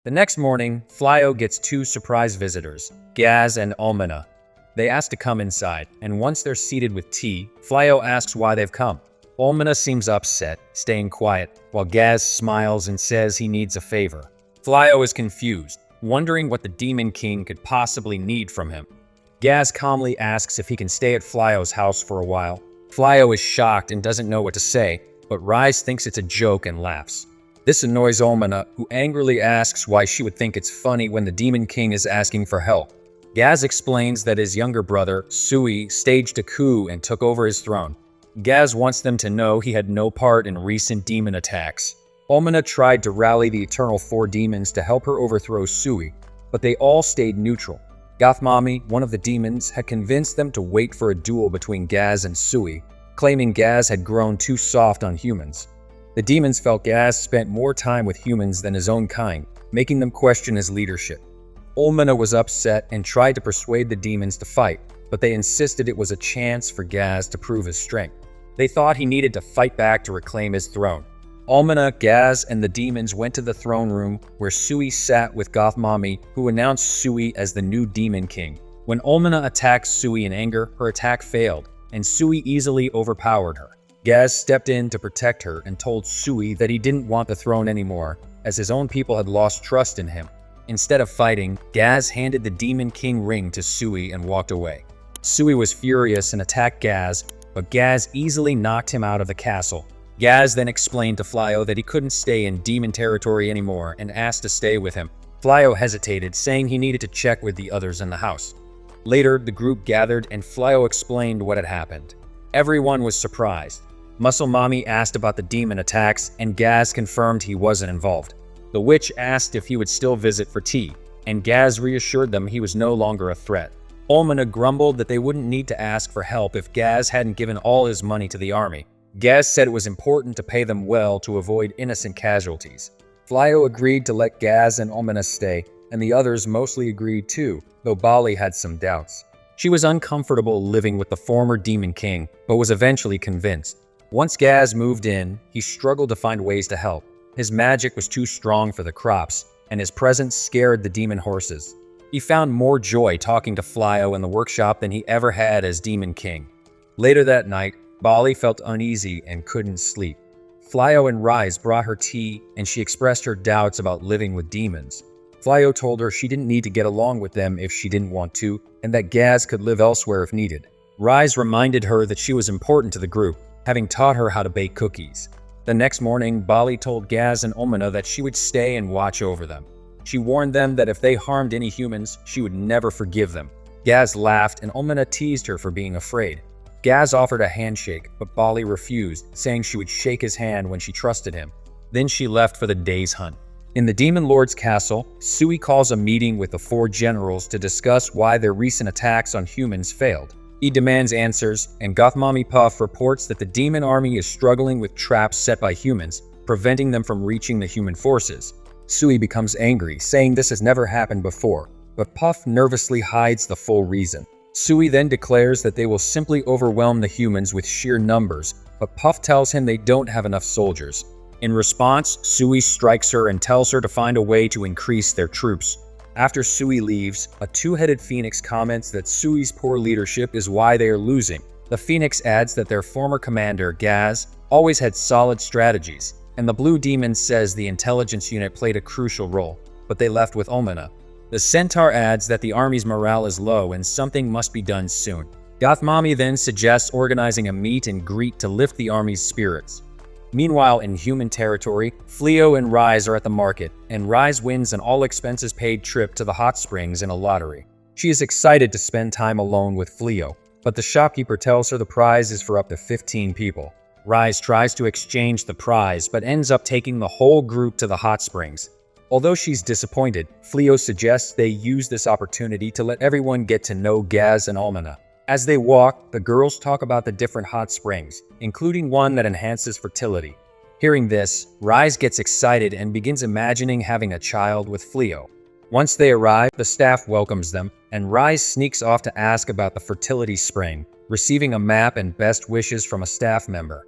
The next morning, Flyo gets two surprise visitors, Gaz and Almina. They ask to come inside, and once they're seated with tea, Flyo asks why they've come. Almina seems upset, staying quiet, while Gaz smiles and says he needs a favor. Flyo is confused, wondering what the Demon King could possibly need from him. Gaz calmly asks if he can stay at Flyo's house for a while. Flyo is shocked and doesn't know what to say, but Rise thinks it's a joke and laughs. This annoys Almina, who angrily asks why she would think it's funny when the Demon King is asking for help. Gaz explains that his younger brother, Sui, staged a coup and took over his throne. Gaz wants them to know he had no part in recent demon attacks. Almina tried to rally the Eternal Four Demons to help her overthrow Sui, but they all stayed neutral. Gothmami, one of the demons, had convinced them to wait for a duel between Gaz and Sui, claiming Gaz had grown too soft on humans. The demons felt Gaz spent more time with humans than his own kind, making them question his leadership. Almina was upset and tried to persuade the demons to fight, but they insisted it was a chance for Gaz to prove his strength. They thought he needed to fight back to reclaim his throne. Almina, Gaz, and the demons went to the throne room where Sui sat with Gothmami, who announced Sui as the new Demon King. When Almina attacked Sui in anger, her attack failed, and Sui easily overpowered her. Gaz stepped in to protect her and told Sui that he didn't want the throne anymore, as his own people had lost trust in him. Instead of fighting, Gaz handed the Demon King ring to Sui and walked away. Sui was furious and attacked Gaz, but Gaz easily knocked him out of the castle. Gaz then explained to Flyo that he couldn't stay in demon territory anymore and asked to stay with him. Flyo hesitated, saying he needed to check with the others in the house. Later, the group gathered and Flyo explained what had happened. Everyone was surprised. Muscle Mommy asked about the demon attacks, and Gaz confirmed he wasn't involved. The witch asked if he would still visit for tea, and Gaz reassured them he was no longer a threat. Almina grumbled that they wouldn't need to ask for help if Gaz hadn't given all his money to the army. Gaz said it was important to pay them well to avoid innocent casualties. Flyo agreed to let Gaz and Almina stay, and the others mostly agreed too, though Bali had some doubts. She was uncomfortable living with the former Demon King, but was eventually convinced. Once Gaz moved in, he struggled to find ways to help. His magic was too strong for the crops, and his presence scared the demon horses. He found more joy talking to Flyo in the workshop than he ever had as Demon King. Later that night, Bali felt uneasy and couldn't sleep. Flyo and Rise brought her tea, and she expressed her doubts about living with demons. Flyo told her she didn't need to get along with them if she didn't want to, and that Gaz could live elsewhere if needed. Rise reminded her that she was important to the group, having taught her how to bake cookies. The next morning, Bali told Gaz and Almina that she would stay and watch over them. She warned them that if they harmed any humans, she would never forgive them. Gaz laughed, and Almina teased her for being afraid. Gaz offered a handshake, but Bali refused, saying she would shake his hand when she trusted him. Then she left for the day's hunt. In the Demon Lord's castle, Sui calls a meeting with the four generals to discuss why their recent attacks on humans failed. He demands answers, and Gothmami Puff reports that the demon army is struggling with traps set by humans, preventing them from reaching the human forces. Sui becomes angry, saying this has never happened before, but Puff nervously hides the full reason. Sui then declares that they will simply overwhelm the humans with sheer numbers, but Puff tells him they don't have enough soldiers. In response, Sui strikes her and tells her to find a way to increase their troops. After Sui leaves, a two-headed phoenix comments that Sui's poor leadership is why they are losing. The phoenix adds that their former commander, Gaz, always had solid strategies, and the blue demon says the intelligence unit played a crucial role, but they left with Almina. The centaur adds that the army's morale is low and something must be done soon. Gothmami then suggests organizing a meet and greet to lift the army's spirits. Meanwhile, in human territory, Flyo and Rise are at the market, and Rise wins an all-expenses-paid trip to the hot springs in a lottery. She is excited to spend time alone with Flyo, but the shopkeeper tells her the prize is for up to 15 people. Rise tries to exchange the prize, but ends up taking the whole group to the hot springs. Although she's disappointed, Flyo suggests they use this opportunity to let everyone get to know Gaz and Almina. As they walk, the girls talk about the different hot springs, including one that enhances fertility. Hearing this, Rise gets excited and begins imagining having a child with Flyo. Once they arrive, the staff welcomes them, and Rise sneaks off to ask about the fertility spring, receiving a map and best wishes from a staff member.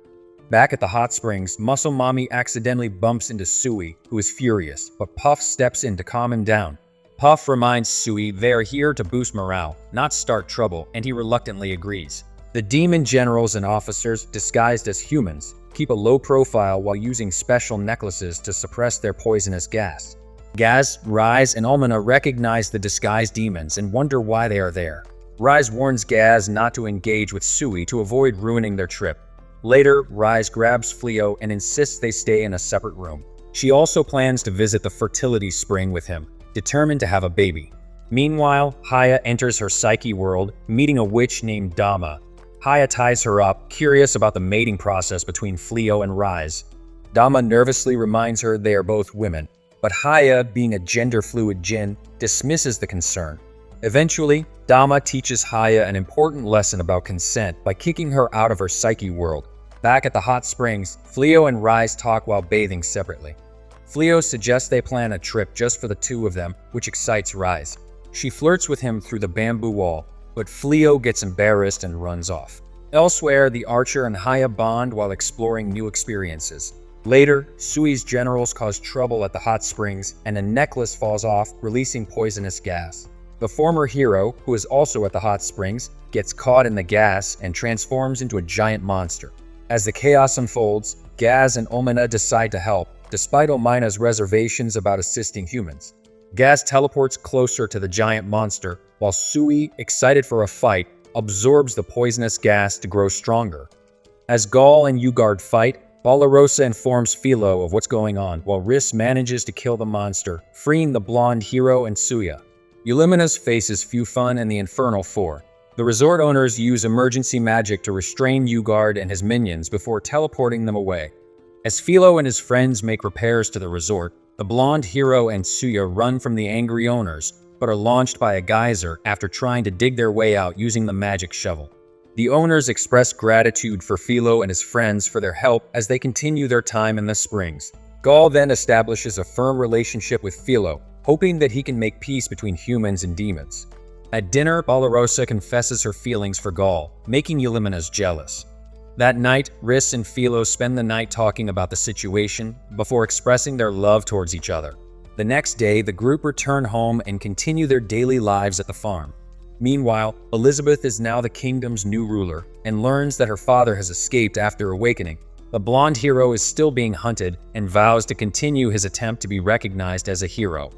Back at the hot springs, Muscle Mommy accidentally bumps into Sui, who is furious, but Puff steps in to calm him down. Puff reminds Sui they are here to boost morale, not start trouble, and he reluctantly agrees. The demon generals and officers, disguised as humans, keep a low profile while using special necklaces to suppress their poisonous gas. Gaz, Rise, and Almina recognize the disguised demons and wonder why they are there. Rise warns Gaz not to engage with Sui to avoid ruining their trip. Later, Rise grabs Theo and insists they stay in a separate room. She also plans to visit the fertility spring with him, determined to have a baby. Meanwhile, Haya enters her psyche world, meeting a witch named Dama. Haya ties her up, curious about the mating process between Theo and Rise. Dama nervously reminds her they are both women, but Haya, being a gender-fluid djinn, dismisses the concern. Eventually, Dama teaches Haya an important lesson about consent by kicking her out of her psyche world. Back at the hot springs, Theo and Rise talk while bathing separately. Theo suggests they plan a trip just for the two of them, which excites Rise. She flirts with him through the bamboo wall, but Theo gets embarrassed and runs off. Elsewhere, the Archer and Haya bond while exploring new experiences. Later, Sui's generals cause trouble at the hot springs, and a necklace falls off, releasing poisonous gas. The former hero, who is also at the hot springs, gets caught in the gas and transforms into a giant monster. As the chaos unfolds, Gaz and Almina decide to help, despite Omina's reservations about assisting humans. Gaz teleports closer to the giant monster, while Sui, excited for a fight, absorbs the poisonous gas to grow stronger. As Gaul and Ugard fight, Balarosa informs Philo of what's going on, while Riss manages to kill the monster, freeing the blonde hero and Suya. Eulimenas faces Fufun and the Infernal Four. The resort owners use emergency magic to restrain Ugard and his minions before teleporting them away. As Philo and his friends make repairs to the resort, the blonde hero and Suya run from the angry owners, but are launched by a geyser after trying to dig their way out using the magic shovel. The owners express gratitude for Philo and his friends for their help as they continue their time in the springs. Gaul then establishes a firm relationship with Philo, hoping that he can make peace between humans and demons. At dinner, Balarosa confesses her feelings for Gaul, making Eulimenas jealous. That night, Riss and Philo spend the night talking about the situation before expressing their love towards each other. The next day, the group return home and continue their daily lives at the farm. Meanwhile, Elizabeth is now the kingdom's new ruler and learns that her father has escaped after awakening. The blonde hero is still being hunted and vows to continue his attempt to be recognized as a hero.